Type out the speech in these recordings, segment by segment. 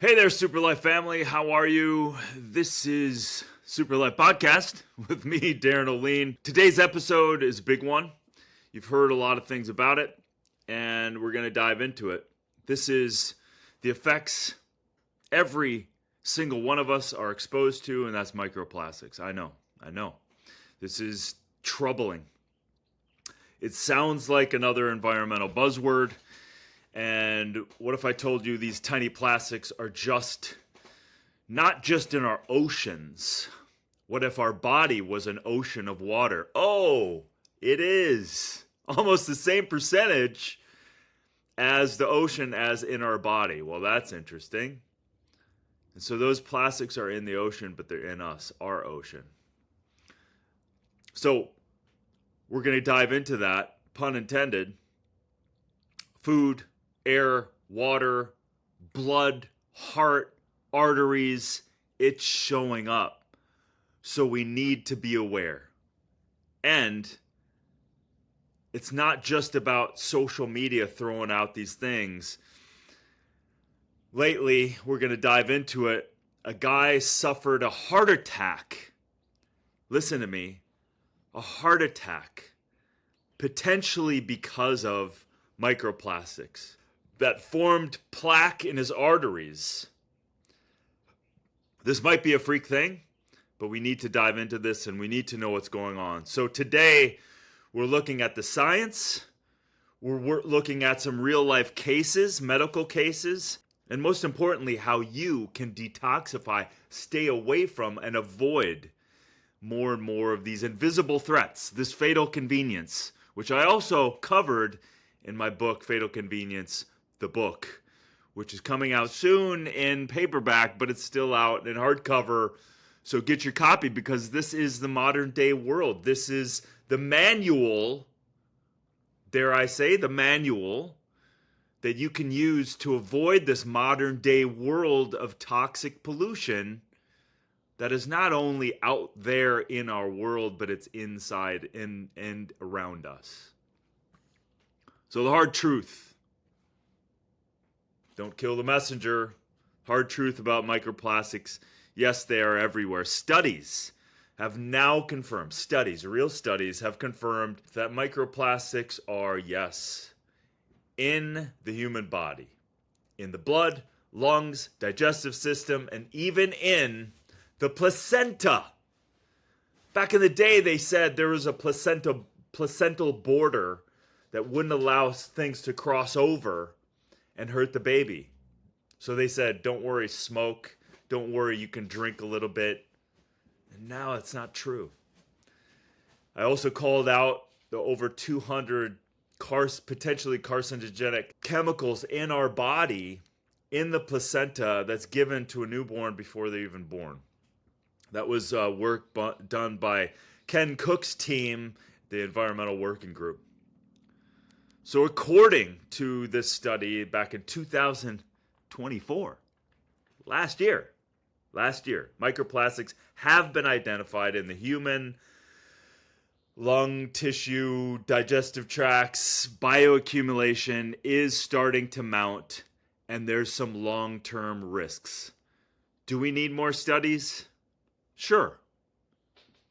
Hey there, Super Life family. How are you? This is Super Life Podcast with me, Darin Olien. Today's episode is a big one. You've heard a lot of things about it, and we're going to dive into it. This is the effects every single one of us are exposed to, and that's microplastics. I know. This is troubling. It sounds like another environmental buzzword. And what if I told you these tiny plastics are not just in our oceans? What if our body was an ocean of water? Oh, it is. Almost the same percentage as the ocean as in our body. Well, that's interesting. And so those plastics are in the ocean, but they're in us, our ocean. So we're going to dive into that, pun intended. Food, air, water, blood, heart, arteries, it's showing up. So we need to be aware. And it's not just about social media throwing out these things. Lately, we're going to dive into it. A guy suffered a heart attack. Listen to me. A heart attack. Potentially because of microplastics that formed plaque in his arteries. This might be a freak thing, but we need to dive into this and we need to know what's going on. So today, we're looking at the science, we're looking at some real life cases, medical cases, and most importantly, how you can detoxify, stay away from, and avoid more and more of these invisible threats, this fatal convenience, which I also covered in my book, Fatal Convenience, the book, which is coming out soon in paperback, but it's still out in hardcover. So get your copy because this is the modern day world. This is the manual, dare I say, the manual that you can use to avoid this modern day world of toxic pollution that is not only out there in our world, but it's inside and around us. So the hard truth. Don't kill the messenger. Hard truth about microplastics. Yes, they are everywhere. Studies have now confirmed, real studies have confirmed that microplastics are, yes, in the human body. In the blood, lungs, digestive system, and even in the placenta. Back in the day, they said there was a placental border that wouldn't allow things to cross over and hurt the baby. So they said, don't worry, smoke. Don't worry, you can drink a little bit. And now it's not true. I also called out the over 200 potentially carcinogenic chemicals in our body, in the placenta, that's given to a newborn before they're even born. That was work done by Ken Cook's team, the Environmental Working Group. So according to this study back in 2024, last year, microplastics have been identified in the human lung tissue, digestive tracts. Bioaccumulation is starting to mount, and there's some long-term risks. Do we need more studies? Sure.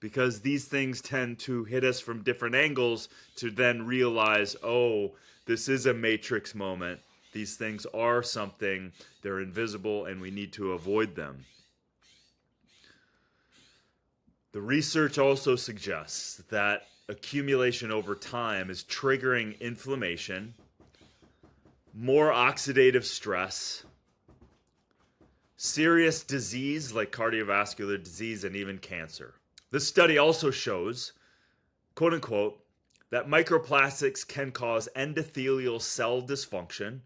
Because these things tend to hit us from different angles to then realize, oh, this is a matrix moment. These things are something, they're invisible, and we need to avoid them. The research also suggests that accumulation over time is triggering inflammation, more oxidative stress, serious disease like cardiovascular disease, and even cancer. This study also shows, quote unquote, that microplastics can cause endothelial cell dysfunction,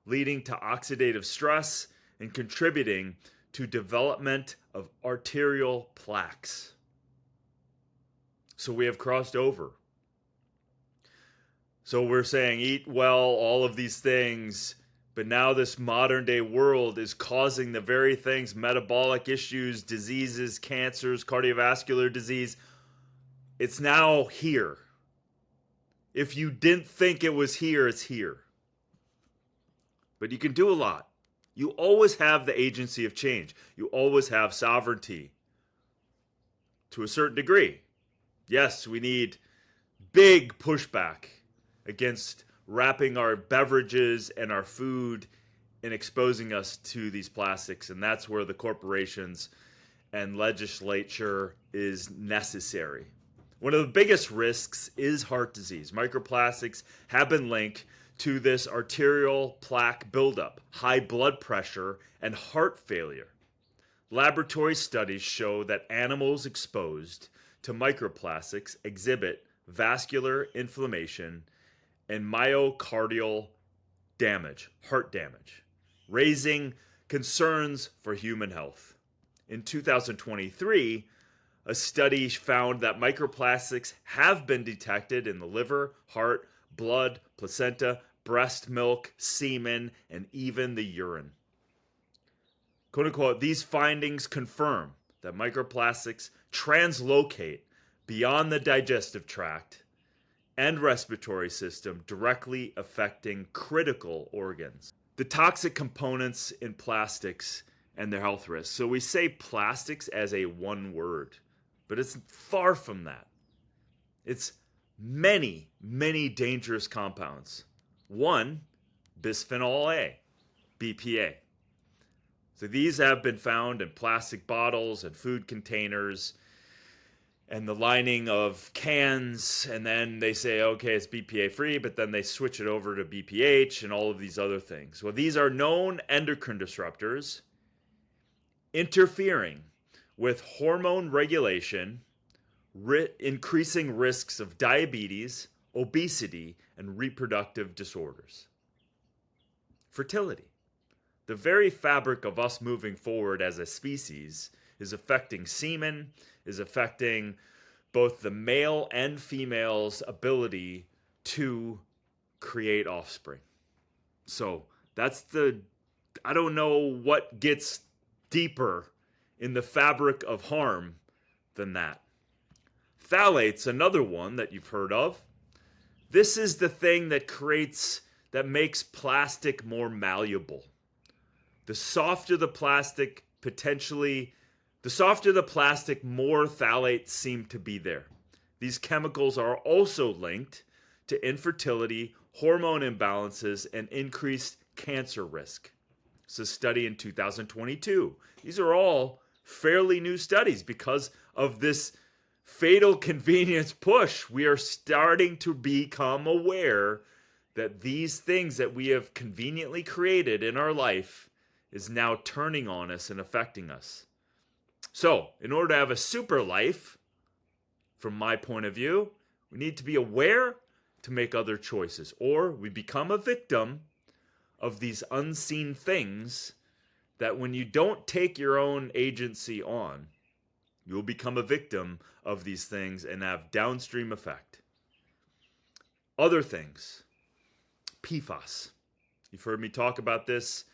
leading to oxidative stress and contributing to development of arterial plaques. So we have crossed over. So we're saying eat well, all of these things, but now this modern day world is causing the very things, metabolic issues, diseases, cancers, cardiovascular disease. It's now here. If you didn't think it was here, it's here. But you can do a lot. You always have the agency of change. You always have sovereignty to a certain degree. Yes, we need big pushback against wrapping our beverages and our food and exposing us to these plastics. And that's where the corporations and legislature is necessary. One of the biggest risks is heart disease. Microplastics have been linked to this arterial plaque buildup, high blood pressure, and heart failure. Laboratory studies show that animals exposed to microplastics exhibit vascular inflammation and myocardial damage, heart damage, raising concerns for human health. In 2023, a study found that microplastics have been detected in the liver, heart, blood, placenta, breast milk, semen, and even the urine. Quote unquote, these findings confirm that microplastics translocate beyond the digestive tract and respiratory system, directly affecting critical organs. The toxic components in plastics and their health risks. So we say plastics as a one word, but it's far from that. It's many, many dangerous compounds. One, bisphenol A, BPA. So these have been found in plastic bottles and food containers and the lining of cans, and then they say, okay, it's BPA free, but then they switch it over to BPH and all of these other things. Well, these are known endocrine disruptors interfering with hormone regulation, increasing risks of diabetes, obesity, and reproductive disorders. Fertility. The very fabric of us moving forward as a species is affecting semen, is affecting both the male and female's ability to create offspring. So that's I don't know what gets deeper in the fabric of harm than that. Phthalates, another one that you've heard of. This is the thing that makes plastic more malleable. The softer the plastic, more phthalates seem to be there. These chemicals are also linked to infertility, hormone imbalances, and increased cancer risk. It's a study in 2022. These are all fairly new studies because of this fatal convenience push. We are starting to become aware that these things that we have conveniently created in our life is now turning on us and affecting us. So, in order to have a super life, from my point of view, we need to be aware to make other choices, or we become a victim of these unseen things that when you don't take your own agency on, you'll become a victim of these things and have downstream effect. Other things. PFAS. You've heard me talk about this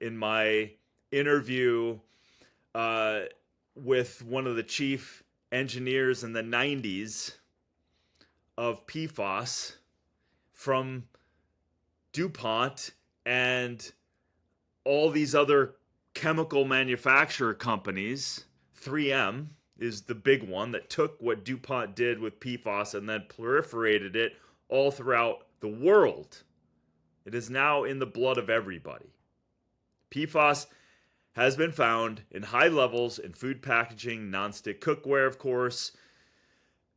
in my interview with one of the chief engineers in the 90s of PFAS from DuPont and all these other chemical manufacturer companies. 3M is the big one that took what DuPont did with PFAS and then proliferated it all throughout the world. It is now in the blood of everybody. PFAS has been found in high levels in food packaging, nonstick cookware, of course.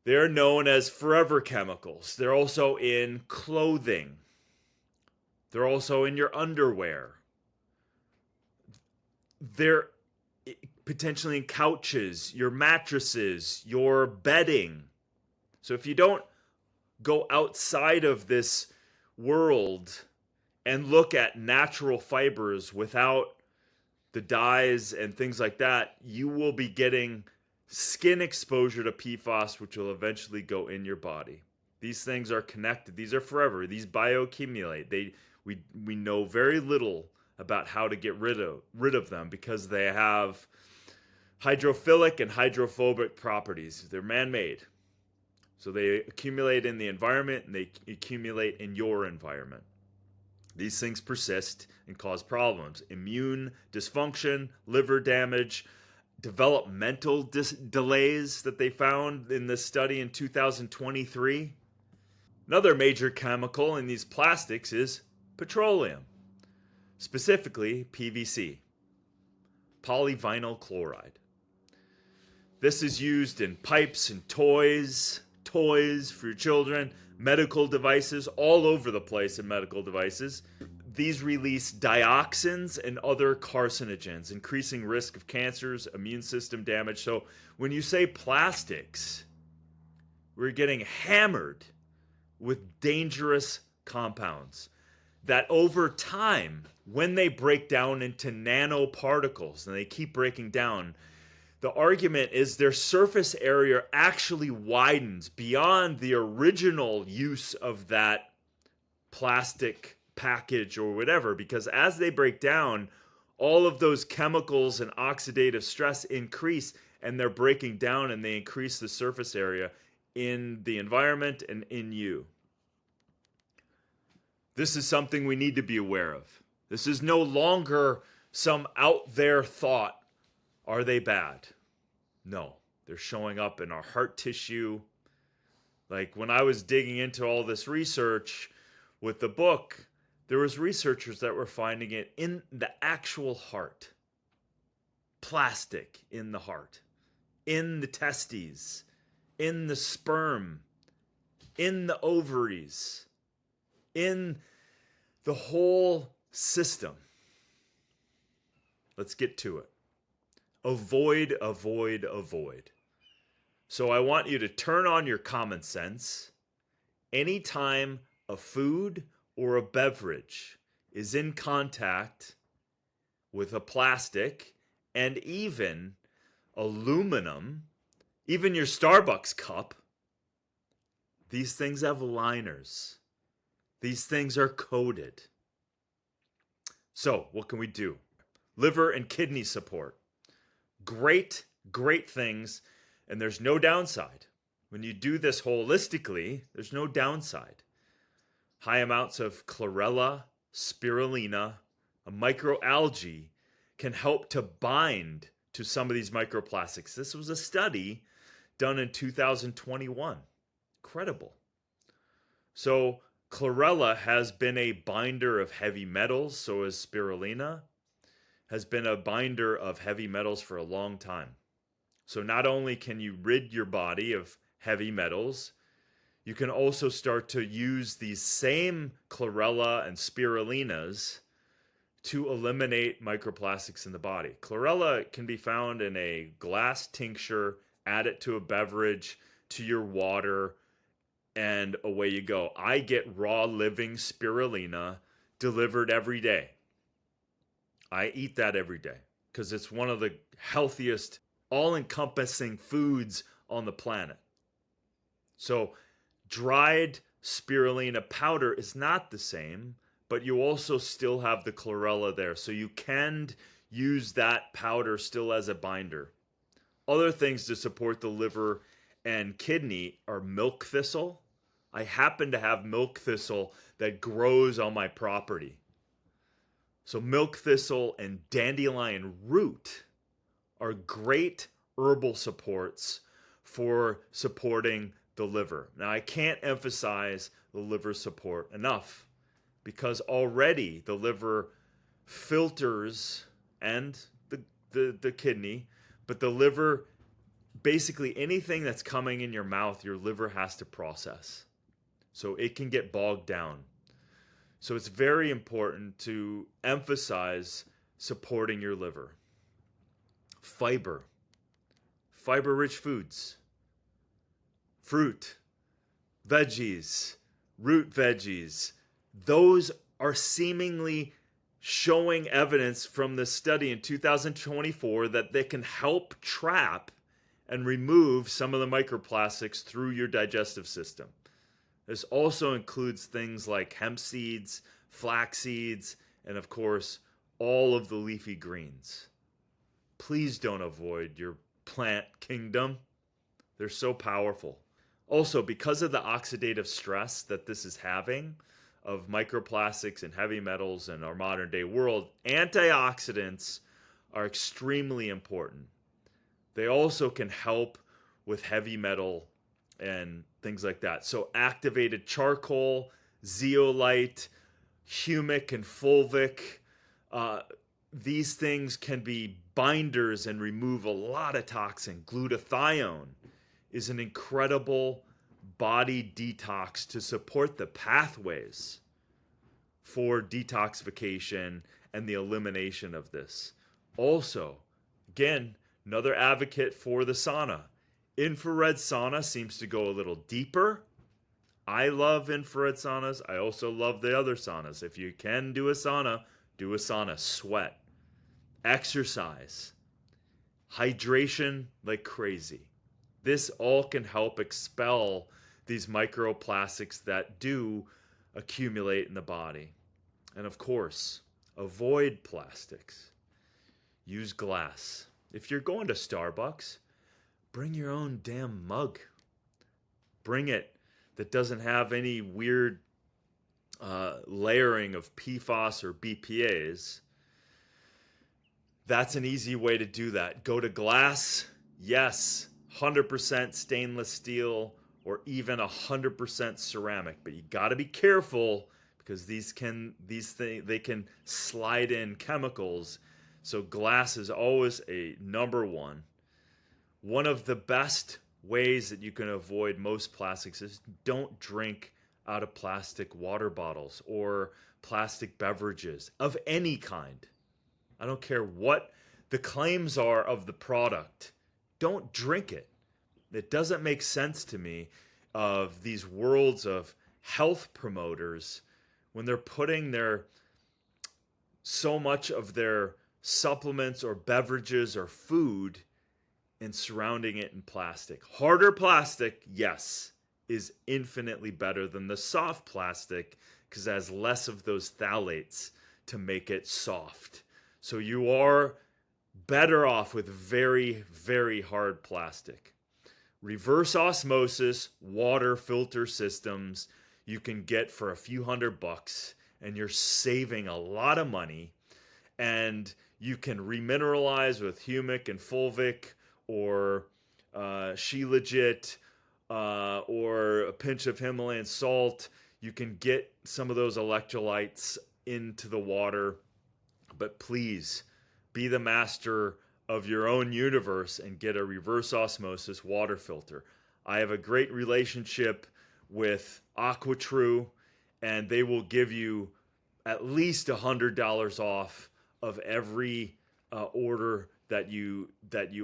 They're known as forever chemicals. They're also in clothing. They're also in your underwear. They're potentially in couches, your mattresses, your bedding. So if you don't go outside of this world and look at natural fibers without the dyes and things like that, you will be getting skin exposure to PFAS, which will eventually go in your body. These things are connected. These are forever. These bioaccumulate. We know very little about how to get rid of them because they have hydrophilic and hydrophobic properties. They're man-made. So they accumulate in the environment and they accumulate in your environment. These things persist and cause problems. Immune dysfunction, liver damage, developmental delays that they found in this study in 2023. Another major chemical in these plastics is petroleum, specifically PVC, polyvinyl chloride. This is used in pipes and toys for your children, medical devices, all over the place in medical devices. These release dioxins and other carcinogens, increasing risk of cancers, immune system damage. So when you say plastics, we're getting hammered with dangerous compounds that over time, when they break down into nanoparticles, and they keep breaking down, the argument is their surface area actually widens beyond the original use of that plastic package or whatever, because as they break down, all of those chemicals and oxidative stress increase, and they're breaking down and they increase the surface area in the environment and in you. This is something we need to be aware of. This is no longer some out there thought. Are they bad? No, they're showing up in our heart tissue. Like when I was digging into all this research with the book, there was researchers that were finding it in the actual heart. Plastic in the heart, in the testes, in the sperm, in the ovaries, in the whole system. Let's get to it. Avoid, avoid, avoid. So I want you to turn on your common sense. Anytime a food or a beverage is in contact with a plastic and even aluminum, even your Starbucks cup, these things have liners. These things are coated. So what can we do? Liver and kidney support. Great, great things, and there's no downside. When you do this holistically, there's no downside. High amounts of chlorella, spirulina, a microalgae can help to bind to some of these microplastics. This was a study done in 2021. Incredible. So chlorella has been a binder of heavy metals, so is spirulina. Has been a binder of heavy metals for a long time. So not only can you rid your body of heavy metals, you can also start to use these same chlorella and spirulinas to eliminate microplastics in the body. Chlorella can be found in a glass tincture, add it to a beverage, to your water, and away you go. I get raw living spirulina delivered every day. I eat that every day because it's one of the healthiest, all-encompassing foods on the planet. So dried spirulina powder is not the same, but you also still have the chlorella there. So you can use that powder still as a binder. Other things to support the liver and kidney are milk thistle. I happen to have milk thistle that grows on my property. So milk thistle and dandelion root are great herbal supports for supporting the liver. Now, I can't emphasize the liver support enough because already the liver filters and the kidney, but the liver, basically anything that's coming in your mouth, your liver has to process. So it can get bogged down. So it's very important to emphasize supporting your liver. Fiber. Fiber-rich foods. Fruit. Veggies. Root veggies. Those are seemingly showing evidence from this study in 2024 that they can help trap and remove some of the microplastics through your digestive system. This also includes things like hemp seeds, flax seeds, and of course, all of the leafy greens. Please don't avoid your plant kingdom. They're so powerful. Also, because of the oxidative stress that this is having, of microplastics and heavy metals in our modern day world, antioxidants are extremely important. They also can help with heavy metal and things like that. So activated charcoal, zeolite, humic, and fulvic, uh, these things can be binders and remove a lot of toxin. Glutathione is an incredible body detox to support the pathways for detoxification and the elimination of this. Also, again, another advocate for the sauna. Infrared sauna seems to go a little deeper. I love infrared saunas. I also love the other saunas. If you can do a sauna, do a sauna. Sweat, exercise, hydration like crazy. This all can help expel these microplastics that do accumulate in the body. And of course, avoid plastics. Use glass. If you're going to Starbucks, bring your own damn mug. Bring it that doesn't have any weird layering of PFAS or BPAs. That's an easy way to do that. Go to glass, yes, 100% stainless steel or even 100% ceramic, but you got to be careful because these things they can slide in chemicals. So glass is always a number one. One of the best ways that you can avoid most plastics is don't drink out of plastic water bottles or plastic beverages of any kind. I don't care what the claims are of the product. Don't drink it. It doesn't make sense to me of these worlds of health promoters when they're putting so much of their supplements or beverages or food and surrounding it in plastic. Harder plastic, yes, is infinitely better than the soft plastic because it has less of those phthalates to make it soft. So you are better off with very, very hard plastic. Reverse osmosis water filter systems you can get for a few $100 and you're saving a lot of money. And you can remineralize with humic and fulvic or Shilajit or a pinch of Himalayan salt. You can get some of those electrolytes into the water. But please be the master of your own universe and get a reverse osmosis water filter. I have a great relationship with AquaTrue, and they will give you at least $100 off of every order that you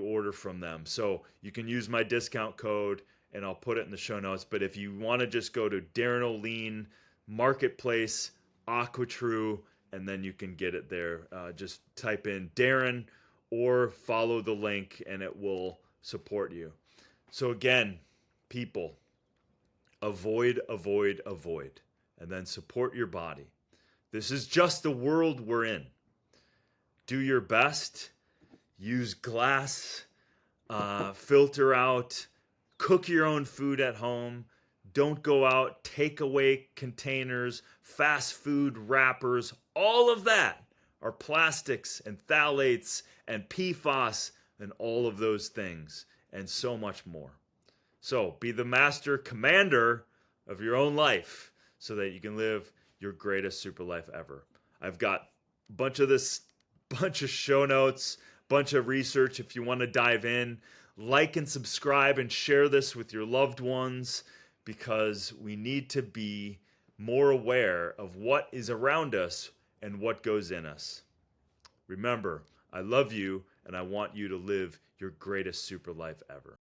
order from them. So you can use my discount code, and I'll put it in the show notes. But if you want to just go to Darin Olien Marketplace, AquaTrue, and then you can get it there. Just type in Darin or follow the link, and it will support you. So again, people, avoid, avoid, avoid, and then support your body. This is just the world we're in. Do your best. Use glass. Filter out. Cook your own food at home. Don't go out. Takeaway containers, fast food wrappers, all of that are plastics and phthalates and PFAS and all of those things and so much more. So be the master commander of your own life so that you can live your greatest super life ever. I've got a bunch of show notes, bunch of research if you want to dive in. Like and subscribe and share this with your loved ones because we need to be more aware of what is around us and what goes in us. Remember, I love you and I want you to live your greatest super life ever.